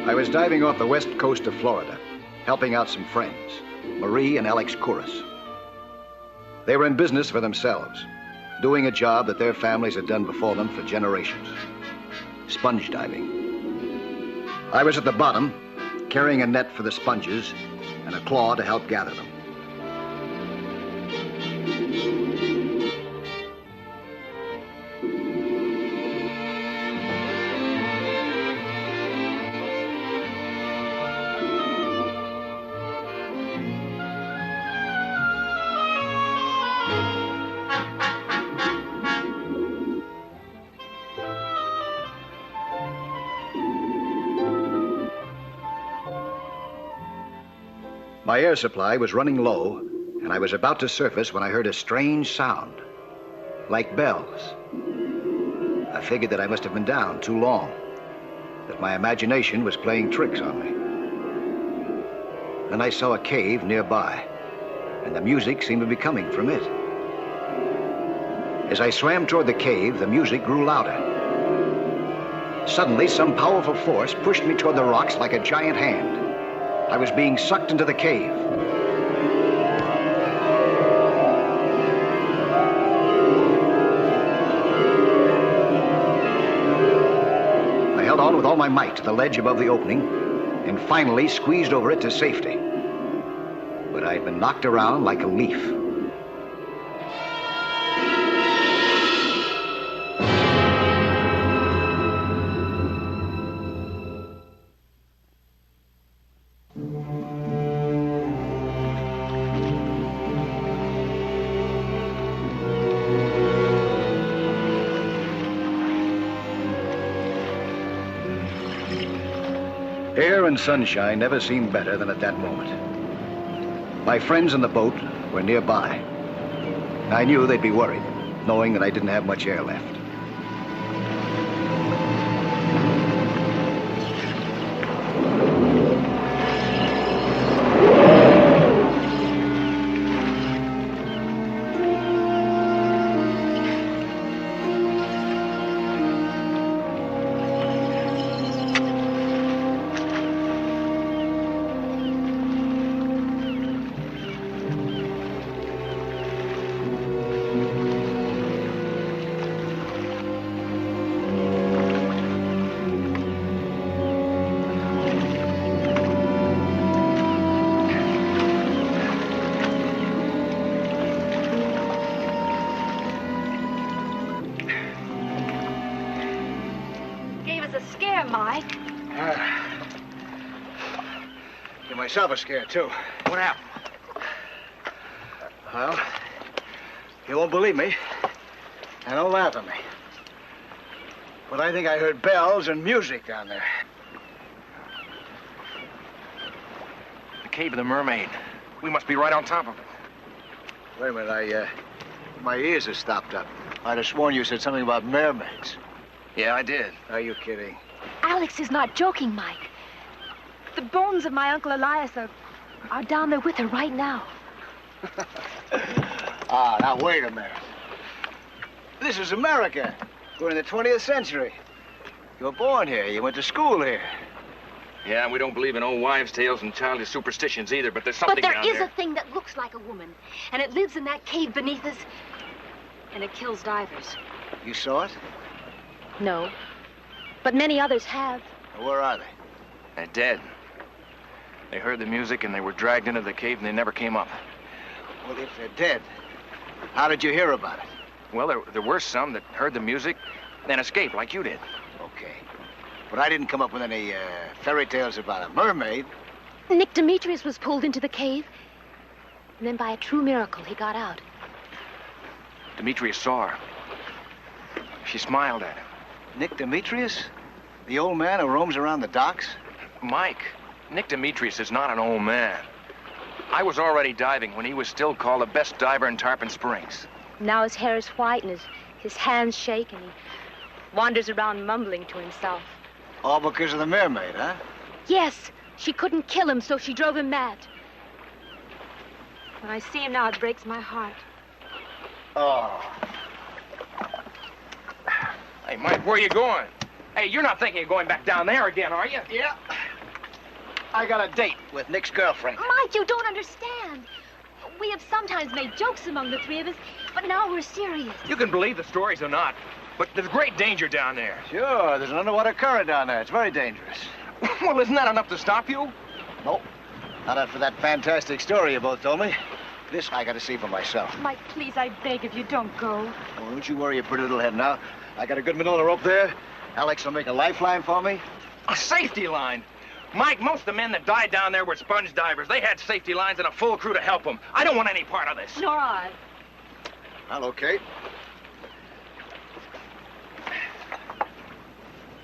I was diving off the west coast of Florida, helping out some friends, Marie and Alex Kouros. They were in business for themselves, doing a job that their families had done before them for generations, sponge diving. I was at the bottom, carrying a net for the sponges and a claw to help gather them. My air supply was running low, and I was about to surface when I heard a strange sound, like bells. I figured that I must have been down too long, that my imagination was playing tricks on me. Then I saw a cave nearby, and the music seemed to be coming from it. As I swam toward the cave, the music grew louder. Suddenly, some powerful force pushed me toward the rocks like a giant hand. I was being sucked into the cave. I held on with all my might to the ledge above the opening and finally squeezed over it to safety. But I had been knocked around like a leaf. Air and sunshine never seemed better than at that moment. My friends in the boat were nearby. I knew they'd be worried, knowing that I didn't have much air left. Give myself a scare, too. What happened? Well, you won't believe me, and don't laugh at me. But I think I heard bells and music down there. The cave of the Mermaid. We must be right on top of it. Wait a minute, my ears are stopped up. I'd have sworn you said something about mermaids. Yeah, I did. Are you kidding? Alex is not joking, Mike. The bones of my Uncle Elias are down there with her right now. Now wait a minute. This is America. We're in the 20th century. You were born here. You went to school here. Yeah, and we don't believe in old wives' tales and childish superstitions either, but there's something down there. But there is a thing that looks like a woman, and it lives in that cave beneath us, and it kills divers. You saw it? No, but many others have. Where are they? They're dead. They heard the music and they were dragged into the cave and they never came up. Well, if they're dead, how did you hear about it? Well, there were some that heard the music, then escaped like you did. Okay. But I didn't come up with any fairy tales about a mermaid. Nick Demetrius was pulled into the cave, and then by a true miracle, he got out. Demetrius saw her. She smiled at him. Nick Demetrius? The old man who roams around the docks? Mike, Nick Demetrius is not an old man. I was already diving when he was still called the best diver in Tarpon Springs. Now his hair is white and his hands shake and he wanders around mumbling to himself. All because of the Mermaid, huh? Yes, she couldn't kill him, so she drove him mad. When I see him now, it breaks my heart. Oh. Hey, Mike, where are you going? Hey, you're not thinking of going back down there again, are you? Yeah. I got a date with Nick's girlfriend. Mike, you don't understand. We have sometimes made jokes among the three of us, but now we're serious. You can believe the stories or not, but there's great danger down there. Sure, there's an underwater current down there. It's very dangerous. Well, isn't that enough to stop you? Nope. Not after that fantastic story you both told me. This I got to see for myself. Mike, please, I beg of you, don't go. Well, don't you worry your pretty little head now. I got a good manila rope there. Alex will make a lifeline for me. A safety line? Mike, most of the men that died down there were sponge divers. They had safety lines and a full crew to help them. I don't want any part of this. Nor I. Well, okay.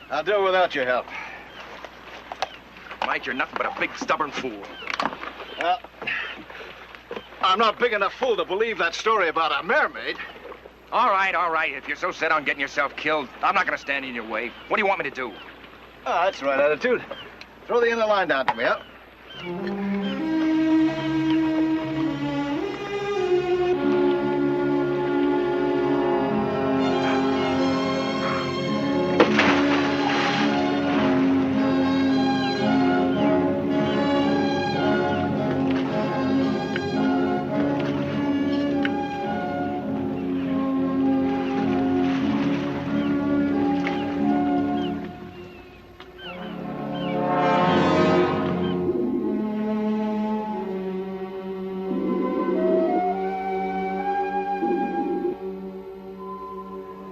I'll do it without your help. Mike, you're nothing but a big, stubborn fool. Well, I'm not big enough fool to believe that story about a mermaid. All right, all right. If you're so set on getting yourself killed, I'm not going to stand in your way. What do you want me to do? Oh, that's the right attitude. Throw the end of the line down to me, huh?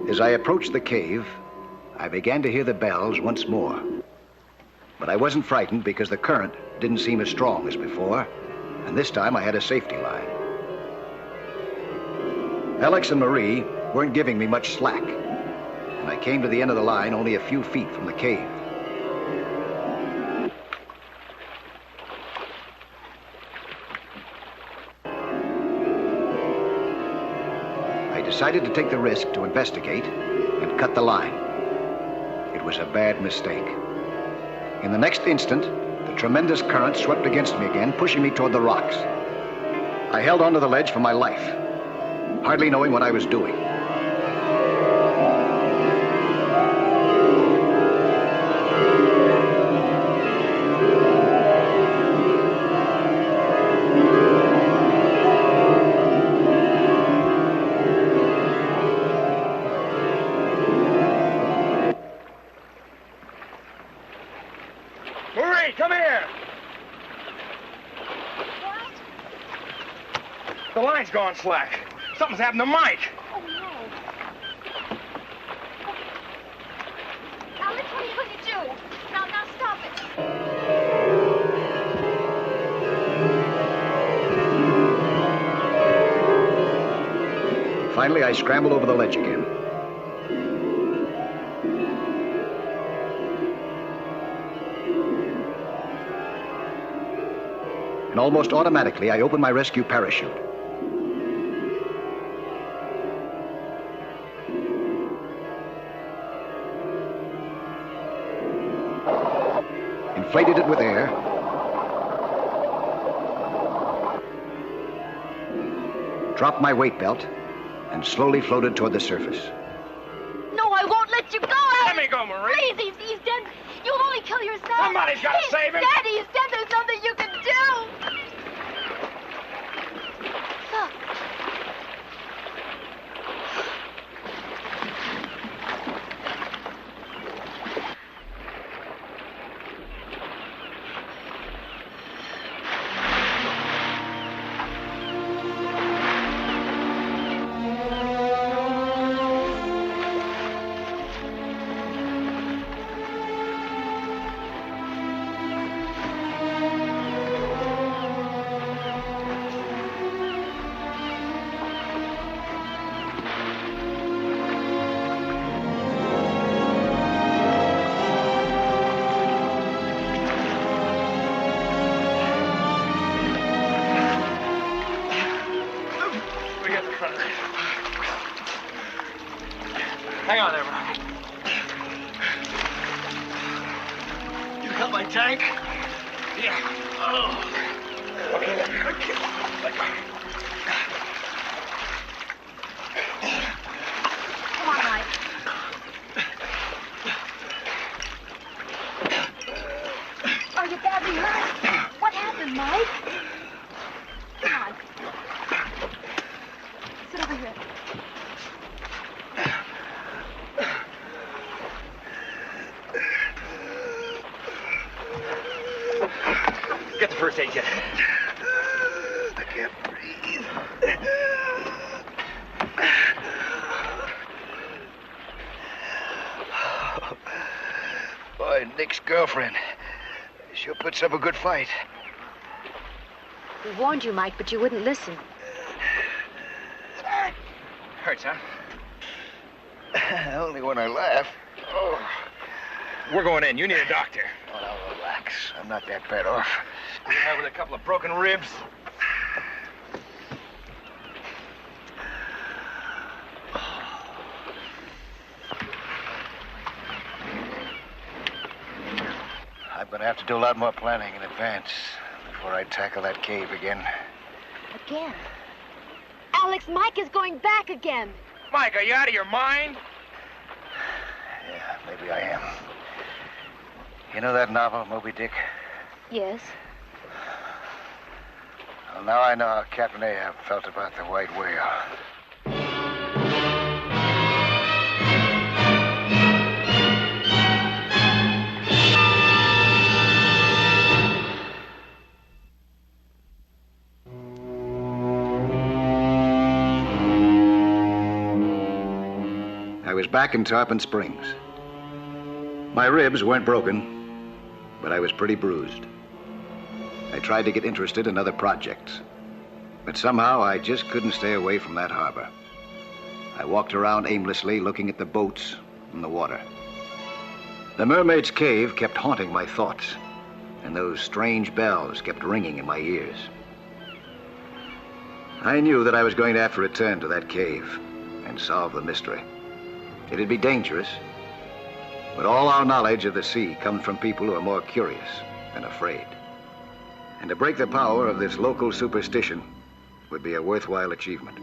As I approached the cave, I began to hear the bells once more. But I wasn't frightened because the current didn't seem as strong as before, and this time I had a safety line. Alex and Marie weren't giving me much slack, and I came to the end of the line only a few feet from the cave. I decided to take the risk to investigate and cut the line. It was a bad mistake. In the next instant, the tremendous current swept against me again, pushing me toward the rocks. I held onto the ledge for my life, hardly knowing what I was doing. Marie, come here! What? The line's gone slack. Something's happened to Mike. Oh, no. Alex, what are you going to do? Now, stop it. Finally, I scrambled over the ledge again. And almost automatically, I opened my rescue parachute. Inflated it with air. Dropped my weight belt and slowly floated toward the surface. No, I won't let you go, Alex. Let me go, Marie. Please, he's dead. You'll only kill yourself. Somebody's got to save him. He's dead. There's nothing you can do. Look. Hang on there, Mike. You got my tank? Yeah. Oh. Okay, let go. Come on, Mike. Are you badly hurt? What happened, Mike? Come on. Sit over here. Get the first aid kit. I can't breathe. Boy, Nick's girlfriend. She'll put up a good fight. We warned you, Mike, but you wouldn't listen. Hurts, huh? Only when I laugh. Oh. We're going in. You need a doctor. Oh, now relax. I'm not that bad off. You have with a couple of broken ribs. I'm going to have to do a lot more planning in advance before I tackle that cave again. Again? Alex, Mike is going back again. Mike, are you out of your mind? Yeah, maybe I am. You know that novel, Moby Dick? Yes. Well, now I know how Captain Ahab felt about the white whale. I was back in Tarpon Springs. My ribs weren't broken, but I was pretty bruised. I tried to get interested in other projects, but somehow I just couldn't stay away from that harbor. I walked around aimlessly, looking at the boats and the water. The Mermaid's Cave kept haunting my thoughts, and those strange bells kept ringing in my ears. I knew that I was going to have to return to that cave and solve the mystery. It'd be dangerous, but all our knowledge of the sea comes from people who are more curious than afraid. And to break the power of this local superstition would be a worthwhile achievement.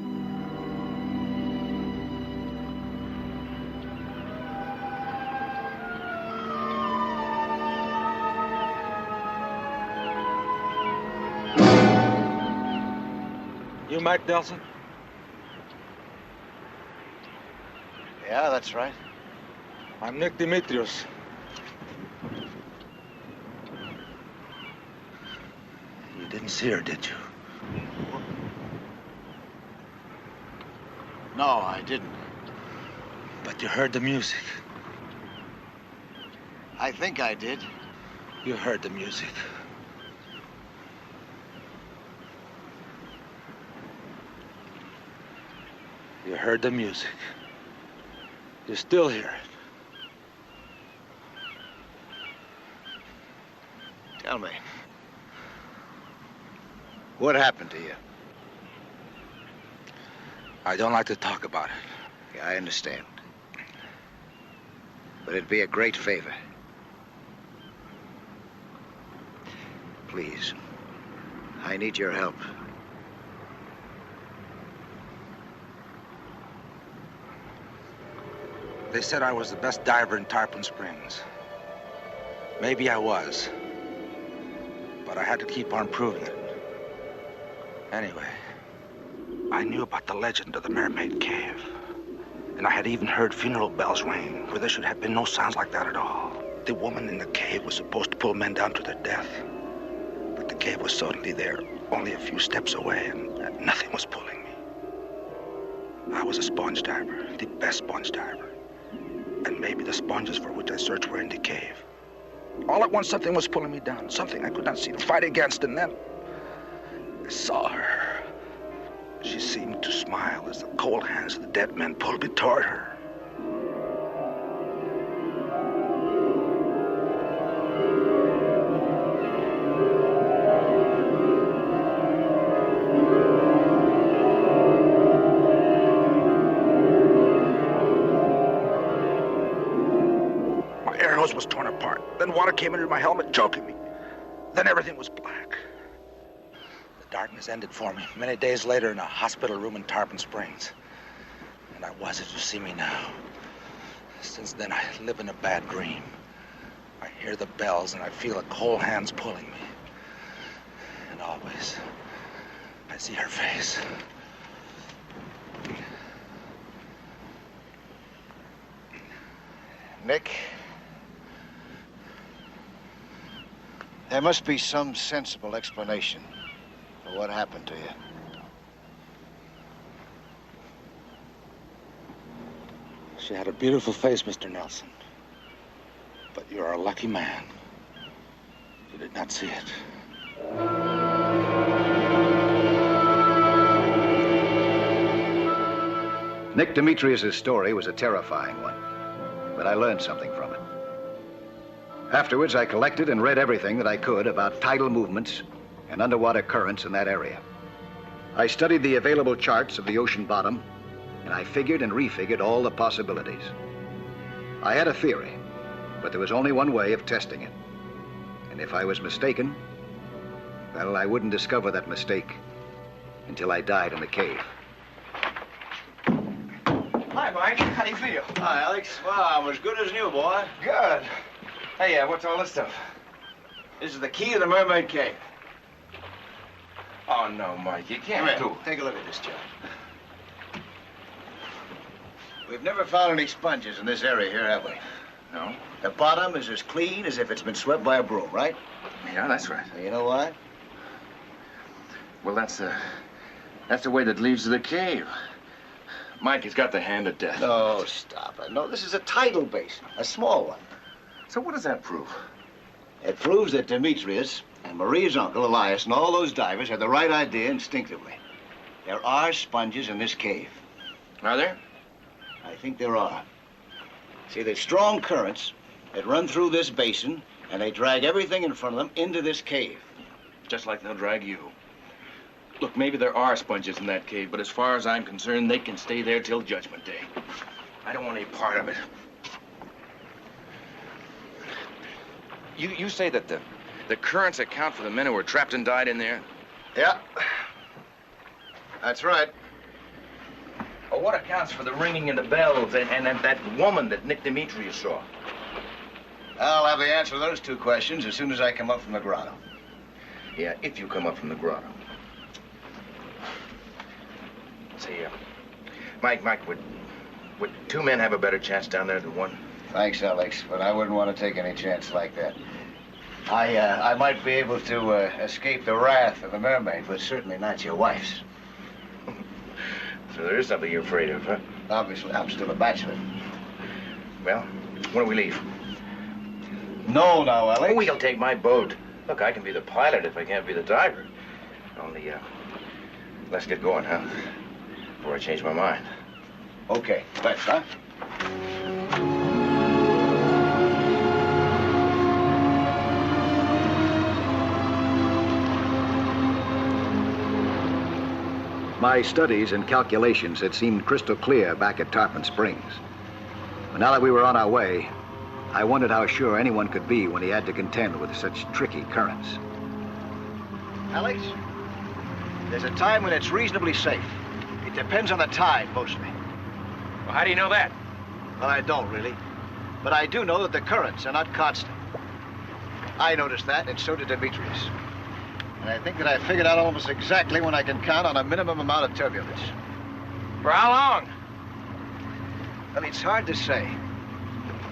You Mike Nelson? Yeah, that's right. I'm Nick Demetrius. You didn't see her, did you? No, I didn't. But you heard the music. I think I did. You heard the music. You heard the music. You still hear it. Tell me. What happened to you? I don't like to talk about it. Yeah, I understand. But it'd be a great favor. Please. I need your help. They said I was the best diver in Tarpon Springs. Maybe I was. But I had to keep on proving it. Anyway, I knew about the legend of the Mermaid Cave. And I had even heard funeral bells ring where there should have been no sounds like that at all. The woman in the cave was supposed to pull men down to their death. But the cave was suddenly there, only a few steps away, and nothing was pulling me. I was a sponge diver, the best sponge diver. And maybe the sponges for which I searched were in the cave. All at once, something was pulling me down, something I could not see to fight against, and then I saw her. She seemed to smile as the cold hands of the dead men pulled me toward her. nose was torn apart. Then water came into my helmet, choking me. Then everything was black. The darkness ended for me many days later in a hospital room in Tarpon Springs. And I was as you see me now. Since then, I live in a bad dream. I hear the bells and I feel a cold hands pulling me. And always, I see her face. Nick, there must be some sensible explanation for what happened to you. She had a beautiful face, Mr. Nelson. But you're a lucky man. You did not see it. Nick Demetrius' story was a terrifying one, but I learned something from it. Afterwards, I collected and read everything that I could about tidal movements and underwater currents in that area. I studied the available charts of the ocean bottom, and I figured and refigured all the possibilities. I had a theory, but there was only one way of testing it. And if I was mistaken, well, I wouldn't discover that mistake until I died in the cave. Hi, Mike. How do you feel? Hi, Alex. Well, I'm as good as new, boy. Good. Hey, what's all this stuff? This is the key to the Mermaid Cave. Oh, no, Mike, you Come can't here. do. Take a look at this, Joe. We've never found any sponges in this area here, have we? No? The bottom is as clean as if it's been swept by a broom, right? Yeah, that's right. You know why? Well, that's the way that leads to the cave. Mike has got the hand of death. No, stop it. No, this is a tidal basin, a small one. So what does that prove? It proves that Demetrius and Maria's uncle, Elias, and all those divers had the right idea instinctively. There are sponges in this cave. Are there? I think there are. See, there's strong currents that run through this basin, and they drag everything in front of them into this cave. Just like they'll drag you. Look, maybe there are sponges in that cave, but as far as I'm concerned, they can stay there till Judgment Day. I don't want any part of it. You say that the currents account for the men who were trapped and died in there? Yeah. That's right. Well, what accounts for the ringing of the bells and that woman that Nick Demetrius saw? I'll have the answer to those two questions as soon as I come up from the grotto. Yeah, if you come up from the grotto. Say, Mike, would two men have a better chance down there than one? Thanks, Alex, but I wouldn't want to take any chance like that. I might be able to escape the wrath of the mermaid, but certainly not your wife's. So there is something you're afraid of, huh? Obviously, I'm still a bachelor. Well, when do we leave? No, now, Alex. We'll take my boat. Look, I can be the pilot if I can't be the diver. Only, let's get going, huh? Before I change my mind. Okay, thanks, huh? My studies and calculations had seemed crystal clear back at Tarpon Springs. But now that we were on our way, I wondered how sure anyone could be when he had to contend with such tricky currents. Alex, there's a time when it's reasonably safe. It depends on the tide, mostly. Well, how do you know that? Well, I don't really. But I do know that the currents are not constant. I noticed that, and so did Demetrius. And I think that I figured out almost exactly when I can count on a minimum amount of turbulence. For how long? Well, it's hard to say.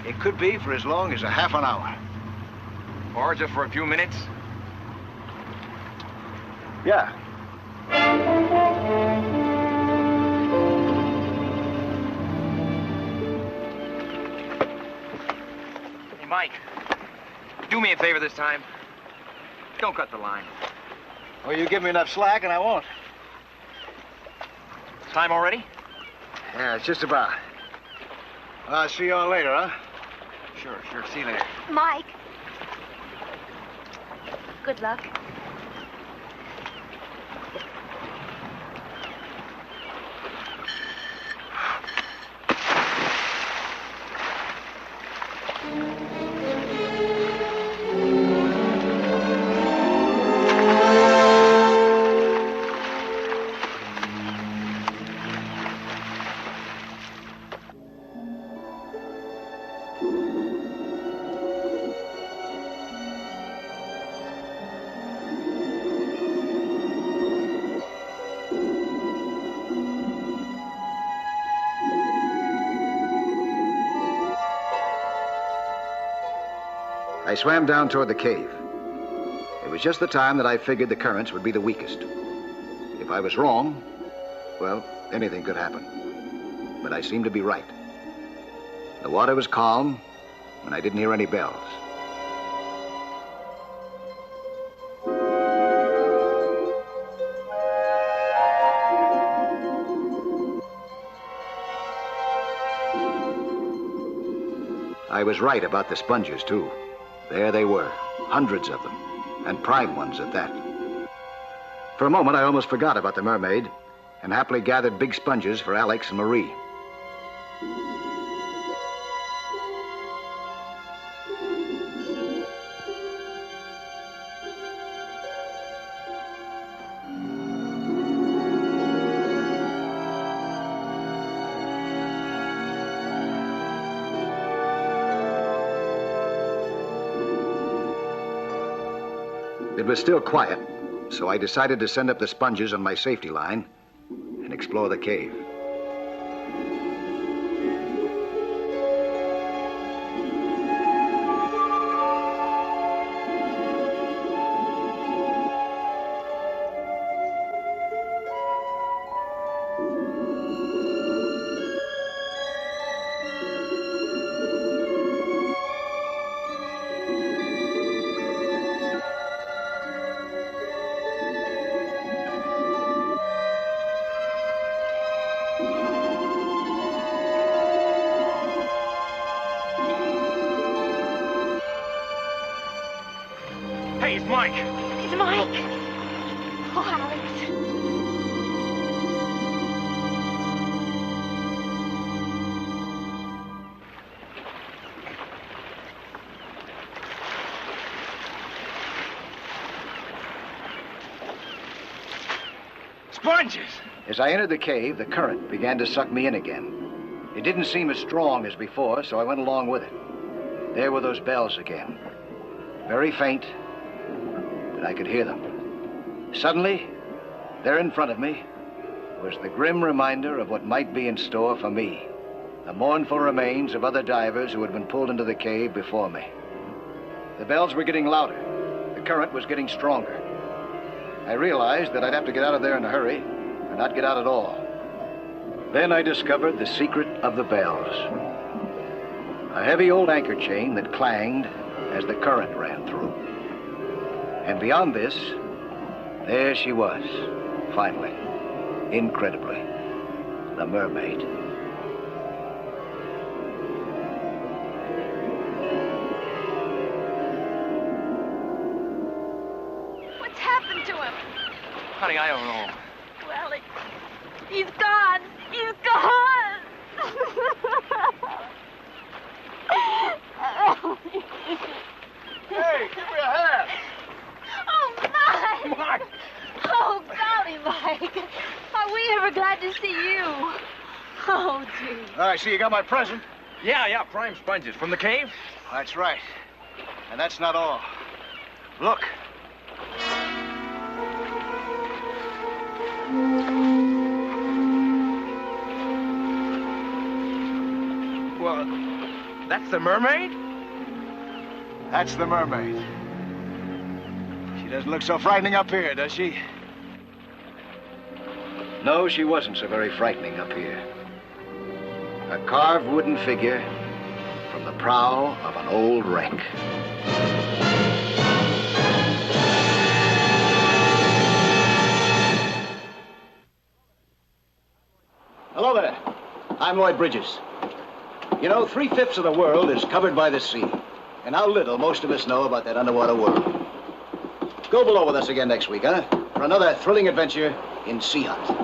It could be for as long as a half an hour. Or just for a few minutes? Yeah. Hey, Mike, do me a favor this time. Don't cut the line. Well, you give me enough slack and I won't. Time already? Yeah, it's just about. I'll see you all later, huh? Sure. See you later. Mike. Good luck. I swam down toward the cave. It was just the time that I figured the currents would be the weakest. If I was wrong, well, anything could happen. But I seemed to be right. The water was calm, and I didn't hear any bells. I was right about the sponges, too. There they were, hundreds of them, and prime ones at that. For a moment, I almost forgot about the Mermaid and happily gathered big sponges for Alex and Marie. It was still quiet, so I decided to send up the sponges on my safety line and explore the cave. Hey, it's Mike. It's Mike. Oh, Alex. Sponges! As I entered the cave, the current began to suck me in again. It didn't seem as strong as before, so I went along with it. There were those bells again. Very faint, but I could hear them. Suddenly, there in front of me was the grim reminder of what might be in store for me. The mournful remains of other divers who had been pulled into the cave before me. The bells were getting louder. The current was getting stronger. I realized that I'd have to get out of there in a hurry, or not get out at all. Then I discovered the secret of the bells. A heavy old anchor chain that clanged as the current ran through. And beyond this, there she was, finally, incredibly, the Mermaid. What's happened to him? Honey, I don't know. Well, he's gone. He's gone. Hey, give me a hand. Oh, Mike. Mike! Oh, golly, Mike. Are we ever glad to see you? Oh, gee. All right, so you got my present? Yeah, prime sponges. From the cave? That's right. And that's not all. Look. Well, that's the Mermaid? That's the Mermaid. She doesn't look so frightening up here, does she? No, she wasn't so very frightening up here. A carved wooden figure from the prow of an old wreck. Hello there. I'm Lloyd Bridges. You know, 3/5 of the world is covered by the sea. And how little most of us know about that underwater world. Go below with us again next week, huh? For another thrilling adventure in Sea Hunt.